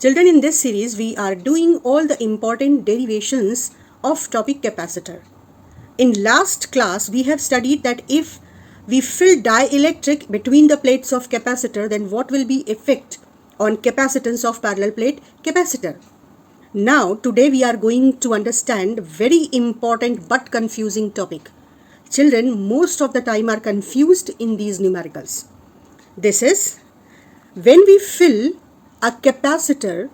Children, in this series, we are doing all the important derivations of topic capacitor. In last class, we have studied that if we fill dielectric between the plates of capacitor, then what will be effect on capacitance of parallel plate capacitor. Now, today we are going to understand very important but confusing topic. Children most of the time are confused in these numericals. This is when we fill a capacitor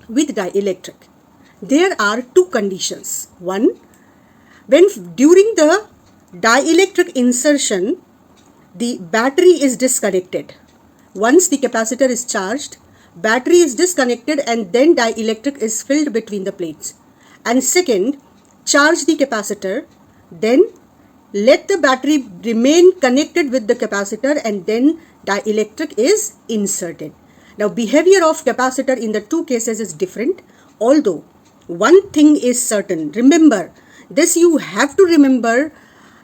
with dielectric, there are two conditions. One, when during the dielectric insertion, the battery is disconnected. Once the capacitor is charged, battery is disconnected and then dielectric is filled between the plates. And second, charge the capacitor, then let the battery remain connected with the capacitor and then dielectric is inserted. Now, behavior of capacitor in the two cases is different, although one thing is certain. Remember, this you have to remember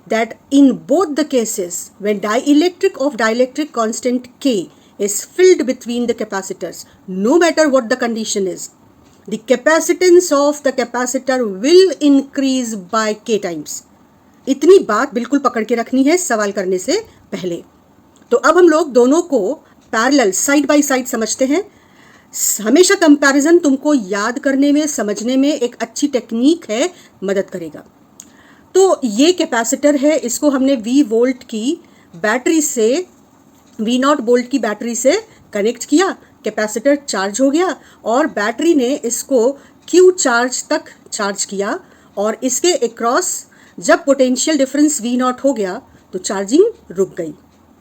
that in both the cases, when dielectric of dielectric constant K is filled between the capacitors, no matter what the condition is, the capacitance of the capacitor will increase by K times. इतनी बात बिल्कुल पकड़ के रखनी है सवाल करने से पहले. तो अब हम लोग दोनों को पैरेलल साइड बाय साइड समझते हैं. हमेशा कंपैरिजन तुमको याद करने में, समझने में एक अच्छी टेक्निक है, मदद करेगा. तो ये कैपेसिटर है, इसको हमने V वोल्ट की बैटरी से, V0 वोल्ट की बैटरी से कनेक्ट किया. कैपेसिटर चार्ज हो गया और बैटरी ने इसको Q चार्ज तक चार्ज किया और इसके अक्रॉस जब पोटेंशियल डिफरेंस V0 हो गया तो चार्जिंग रुक गई.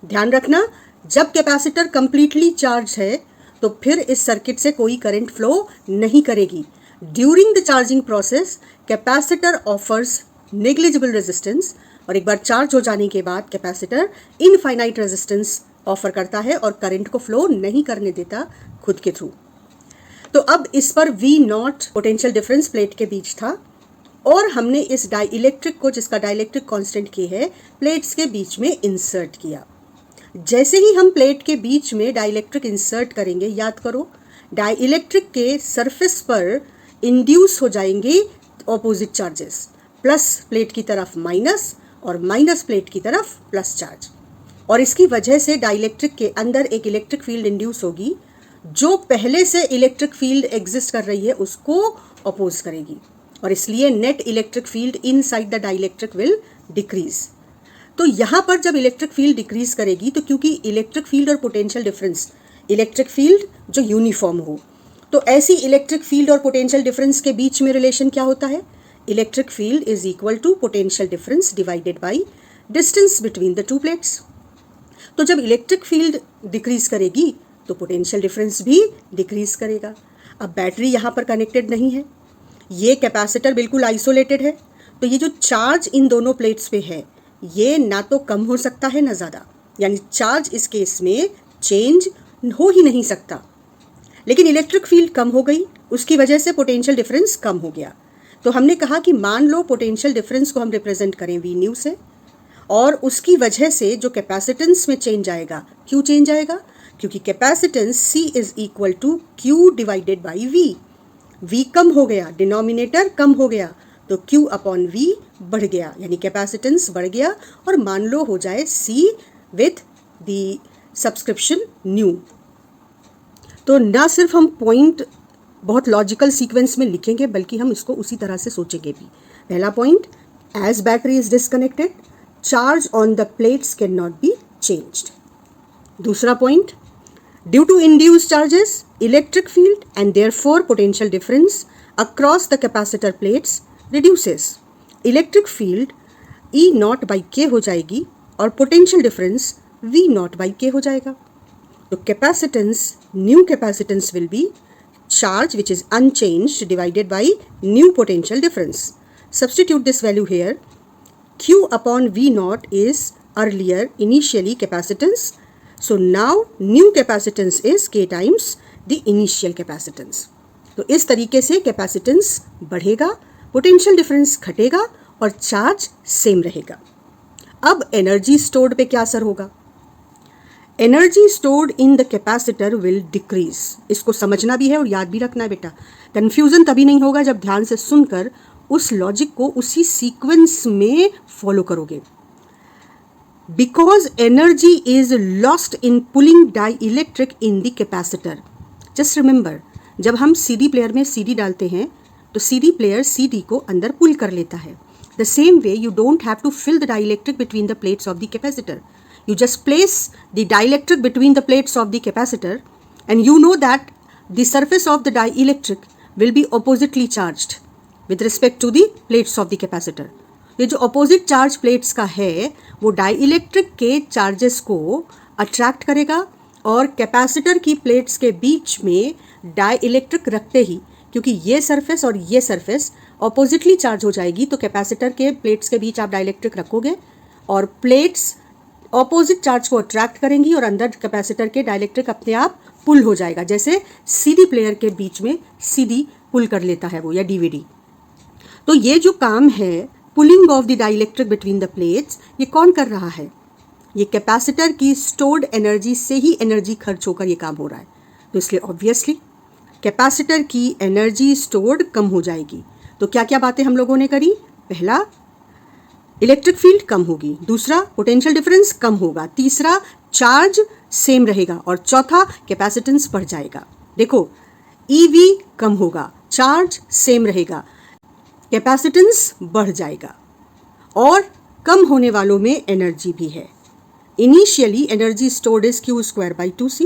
ध्यान रखना, जब कैपेसिटर कंप्लीटली चार्ज है तो फिर इस सर्किट से कोई करंट फ्लो नहीं करेगी. During the charging process capacitor offers negligible resistance और एक बार चार्ज हो जाने के बाद कैपेसिटर इनफाइनाइट रेजिस्टेंस ऑफर करता है और करंट को फ्लो नहीं करने देता खुद के थ्रू. तो अब इस पर V0 पोटेंशियल डिफरेंस प्लेट के बीच था और हमने इस डाइलेक्ट्रिक को, जिसका डाइलेक्ट्रिक कांस्टेंट K है, प्लेट्स के बीच में इंसर्ट किया. जैसे ही हम प्लेट के बीच में डाइलेक्ट्रिक इंसर्ट करेंगे, याद करो, डाइलेक्ट्रिक के सरफेस पर इंड्यूस हो जाएंगे ऑपोजिट चार्जेस, प्लस प्लेट की तरफ माइनस और माइनस प्लेट की तरफ प्लस चार्ज. और इसकी वजह से डाइलेक्ट्रिक के अंदर एक इलेक्ट्रिक फील्ड इंड्यूस होगी जो पहले से इलेक्ट्रिक फील्ड एग्जिस्ट कर रही है उसको अपोज करेगी और इसलिए net electric field inside the dielectric will decrease. तो यहाँ पर जब इलेक्ट्रिक फील्ड डिक्रीज करेगी तो क्योंकि इलेक्ट्रिक फील्ड और पोटेंशियल डिफरेंस, इलेक्ट्रिक फील्ड जो यूनिफॉर्म हो, तो ऐसी इलेक्ट्रिक फील्ड और पोटेंशियल डिफरेंस के बीच में रिलेशन क्या होता है? Electric field is equal to potential difference divided by distance between the two plates. तो जब इलेक्ट्रिक फील्ड डिक्रीज करेगी तो पोटेंशियल डिफरेंस भी डिक्रीज करेगा. अब बैटरी यहाँ पर कनेक्टेड नहीं है, ये कैपेसिटर बिल्कुल आइसोलेटेड है, तो ये जो चार्ज इन दोनों प्लेट्स पे है ये ना तो कम हो सकता है ना ज़्यादा, यानी चार्ज इस केस में चेंज हो ही नहीं सकता. लेकिन इलेक्ट्रिक फील्ड कम हो गई, उसकी वजह से पोटेंशियल डिफरेंस कम हो गया. तो हमने कहा कि मान लो पोटेंशियल डिफरेंस को हम रिप्रेजेंट करें V न्यू से, और उसकी वजह से जो कैपेसिटेंस में चेंज आएगा, क्यों चेंज आएगा? क्योंकि capacitance C is equal to Q divided by V. V कम हो गया, डिनोमिनेटर कम हो गया, तो Q अपॉन V बढ़ गया, यानी कैपेसिटेंस बढ़ गया. और मान लो हो जाए C with the subscription new. तो ना सिर्फ हम पॉइंट बहुत लॉजिकल सीक्वेंस में लिखेंगे बल्कि हम इसको उसी तरह से सोचेंगे भी. पहला point, as battery is disconnected, charge on the plates can not be changed. दूसरा point, due to induced charges, electric field and therefore potential difference across the capacitor plates reduces. Electric field E0 by K हो जाएगी और potential difference V0 by K हो जाएगा. तो capacitance, new capacitance will be charge which is unchanged divided by new potential difference. Substitute this value here. Q upon V0 is earlier initially capacitance. So now new capacitance is K times the initial capacitance. तो इस तरीके से capacitance बढ़ेगा, potential difference घटेगा और charge same रहेगा. अब energy stored पे क्या असर होगा? Energy stored in the capacitor will decrease. इसको समझना भी है और याद भी रखना है बेटा। कन्फ्यूजन तभी नहीं होगा जब ध्यान से सुनकर उस लॉजिक को उसी सीक्वेंस में फॉलो करोगे। Because energy is lost in pulling dielectric in the capacitor. Just remember, जब हम सीडी प्लेयर में सीडी डालते हैं तो सीडी प्लेयर सीडी को अंदर पुल कर लेता है। The same way you don't have to fill the dielectric between the plates of the capacitor. You just place the dielectric between the plates of the capacitor and you know that the surface of the dielectric will be oppositely charged with respect to the plates of the capacitor. ये जो opposite charge plates का है वो dielectric के charges को attract करेगा और capacitor की प्लेट्स के बीच में डाइइलेक्ट्रिक रखते ही, क्योंकि ये सरफेस और ये सरफेस ऑपोजिटली चार्ज हो जाएगी, तो कैपेसिटर के प्लेट्स के बीच आप डाइइलेक्ट्रिक रखोगे और प्लेट्स ऑपोजिट चार्ज को अट्रैक्ट करेंगी और अंदर कैपेसिटर के डाइइलेक्ट्रिक अपने आप पुल हो जाएगा, जैसे सीडी प्लेयर के बीच में सीडी पुल कर लेता है वो, या डीवीडी। तो ये जो काम है pulling of the dielectric between the plates, ये कौन कर रहा है? ये कैपेसिटर की स्टोर्ड एनर्जी से ही एनर्जी खर्च होकर ये काम हो रहा है। तो इसलिए ऑब्वियसली कैपेसिटर की एनर्जी स्टोर्ड कम हो जाएगी। तो क्या क्या बातें हम लोगों ने करी? पहला, इलेक्ट्रिक फील्ड कम होगी, दूसरा पोटेंशियल डिफरेंस कम होगा, तीसरा चार्ज सेम रहेगा और चौथा कैपेसिटेंस बढ़ जाएगा। देखो, ईवी कम होगा, चार्ज सेम रहेगा, कैपेसिटेंस बढ़ जाएगा और कम होने वालों में एनर्जी भी है। Initially energy stored is Q²/2C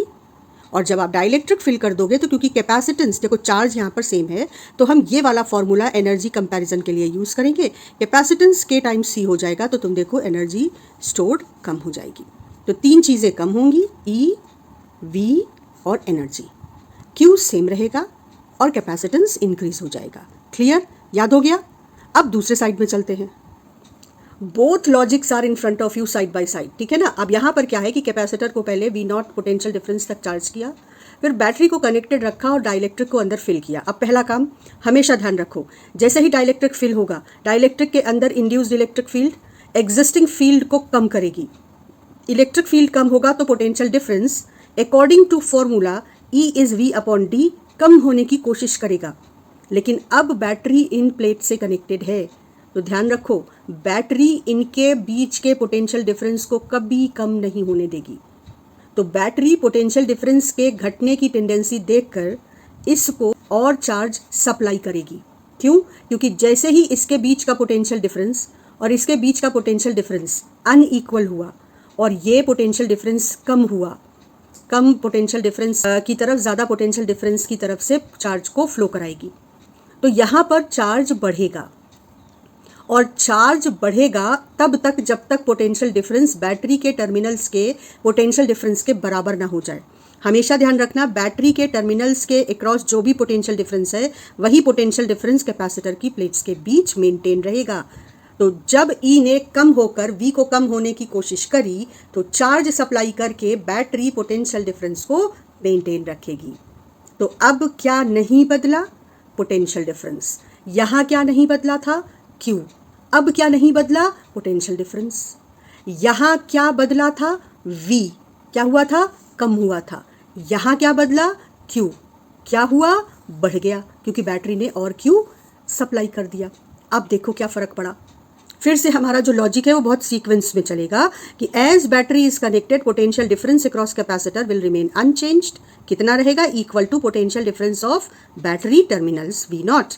और जब आप डाइइलेक्ट्रिक फिल कर दोगे तो क्योंकि कैपेसिटेंस, देखो चार्ज यहाँ पर सेम है, तो हम ये वाला फॉर्मूला एनर्जी कंपैरिजन के लिए यूज़ करेंगे। कैपेसिटेंस K टाइम्स C हो जाएगा, तो तुम देखो एनर्जी स्टोर्ड कम हो जाएगी। तो तीन चीज़ें कम होंगी, E, V और एनर्जी। Q सेम रहेगा और कैपेसिटेंस इंक्रीज हो जाएगा। क्लियर? याद हो गया? अब दूसरे साइड में चलते हैं। Both logics are in front of you side by side, ठीक है ना। अब यहाँ पर क्या है कि कैपेसिटर को पहले V0 पोटेंशियल डिफरेंस तक चार्ज किया, फिर बैटरी को कनेक्टेड रखा और डाइइलेक्ट्रिक को अंदर फिल किया। अब पहला काम हमेशा ध्यान रखो, जैसे ही डाइइलेक्ट्रिक फिल होगा, डाइइलेक्ट्रिक के अंदर induced electric field existing field को कम करेगी। इलेक्ट्रिक फील्ड कम होगा तो potential difference according to formula E is V/D कम होने की कोशिश करेगा। लेकिन अब बैटरी इन प्लेट से कनेक्टेड है, तो ध्यान रखो बैटरी इनके बीच के पोटेंशियल डिफरेंस को कभी कम नहीं होने देगी। तो बैटरी पोटेंशियल डिफरेंस के घटने की टेंडेंसी देखकर इसको और चार्ज सप्लाई करेगी। क्यों? क्योंकि जैसे ही इसके बीच का पोटेंशियल डिफरेंस और इसके बीच का पोटेंशियल डिफरेंस अनइक्वल हुआ और ये पोटेंशियल डिफरेंस कम हुआ, कम पोटेंशियल डिफरेंस की तरफ ज़्यादा पोटेंशियल डिफरेंस की तरफ से चार्ज को फ्लो कराएगी, तो यहाँ पर चार्ज बढ़ेगा और चार्ज बढ़ेगा तब तक जब तक पोटेंशियल डिफरेंस बैटरी के टर्मिनल्स के पोटेंशियल डिफरेंस के बराबर ना हो जाए। हमेशा ध्यान रखना, बैटरी के टर्मिनल्स के अक्रॉस जो भी पोटेंशियल डिफरेंस है वही पोटेंशियल डिफरेंस कैपेसिटर की प्लेट्स के बीच मेंटेन रहेगा। तो जब E ने कम होकर V को कम होने की कोशिश करी तो चार्ज सप्लाई करके बैटरी पोटेंशियल डिफरेंस को मेंटेन रखेगी। तो अब क्या नहीं बदला? Potential difference. यहाँ क्या नहीं बदला था? Q। अब क्या नहीं बदला? Potential difference. यहाँ क्या बदला था? V। क्या हुआ था? कम हुआ था। यहाँ क्या बदला? Q। क्या हुआ? बढ़ गया, क्योंकि बैटरी ने और Q सप्लाई कर दिया। अब देखो क्या फ़र्क पड़ा। फिर से हमारा जो लॉजिक है वो बहुत सीक्वेंस में चलेगा कि as battery is connected potential difference across capacitor will remain unchanged. कितना रहेगा? Equal to potential difference of battery terminals V0.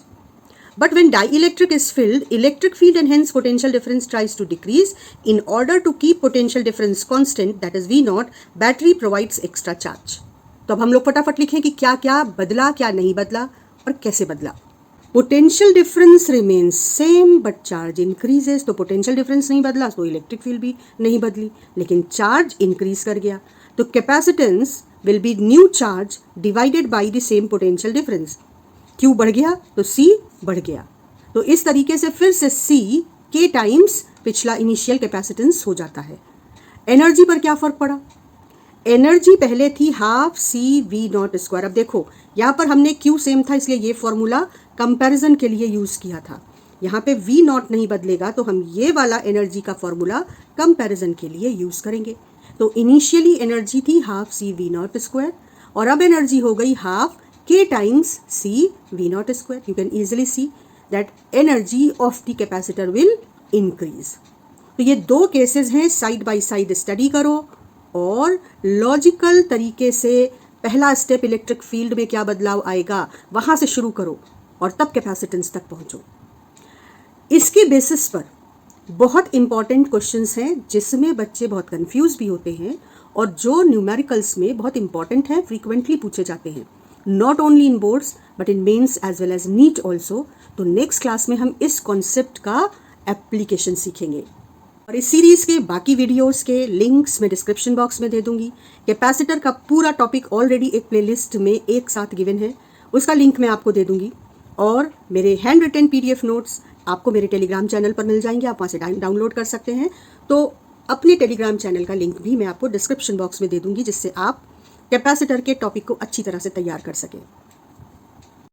But when dielectric is filled, electric field and hence potential difference tries to decrease. In order to keep potential difference constant, that is V0, battery provides extra charge. तो अब हम लोग फटाफट लिखें कि क्या क्या बदला, क्या नहीं बदला और कैसे बदला। Potential difference remains same but charge increases. तो पोटेंशियल डिफरेंस नहीं बदला तो इलेक्ट्रिक फील्ड भी नहीं बदली, लेकिन चार्ज इंक्रीज कर गया। तो capacitance will be new charge divided by the same potential difference. Q बढ़ गया तो C बढ़ गया। तो इस तरीके से फिर से C K टाइम्स पिछला इनिशियल कैपेसिटेंस हो जाता है। एनर्जी पर क्या फ़र्क पड़ा? एनर्जी पहले थी हाफ CV0²। अब देखो यहाँ पर हमने Q सेम था इसलिए ये फॉर्मूला कंपैरिजन के लिए यूज़ किया था। यहाँ पे V0 नहीं बदलेगा तो हम ये वाला एनर्जी का फॉर्मूला कंपैरिजन के लिए यूज़ करेंगे। तो इनिशियली एनर्जी थी half C V naught square और अब एनर्जी हो गई half k times C V naught square. You can easily see that energy of the capacitor will increase. तो ये दो केसेस हैं, साइड बाय साइड स्टडी करो और लॉजिकल तरीके से पहला स्टेप इलेक्ट्रिक फील्ड में क्या बदलाव आएगा वहाँ से शुरू करो और तब कैपेसिटेंस तक पहुँचो. इसके बेसिस पर बहुत इंपॉर्टेंट क्वेश्चंस हैं जिसमें बच्चे बहुत कंफ्यूज भी होते हैं और जो न्यूमेरिकल्स में बहुत इंपॉर्टेंट है, फ्रीक्वेंटली पूछे जाते हैं, not only in boards but in mains as well as NEET also. तो नेक्स्ट क्लास में हम इस कॉन्सेप्ट का एप्लीकेशन सीखेंगे और इस सीरीज़ के बाकी वीडियोस के लिंक्स मैं डिस्क्रिप्शन बॉक्स में दे दूंगी. कैपेसिटर का पूरा टॉपिक ऑलरेडी एक प्लेलिस्ट में एक साथ गिवन है, उसका लिंक मैं आपको दे दूंगी. और मेरे हैंड रिटन PDF नोट्स आपको मेरे टेलीग्राम चैनल पर मिल जाएंगे, आप वहाँ से डाउनलोड कर सकते हैं. तो अपने टेलीग्राम चैनल का लिंक भी मैं आपको डिस्क्रिप्शन बॉक्स में दे दूंगी जिससे आप कैपेसिटर के टॉपिक को अच्छी तरह से तैयार कर सकें.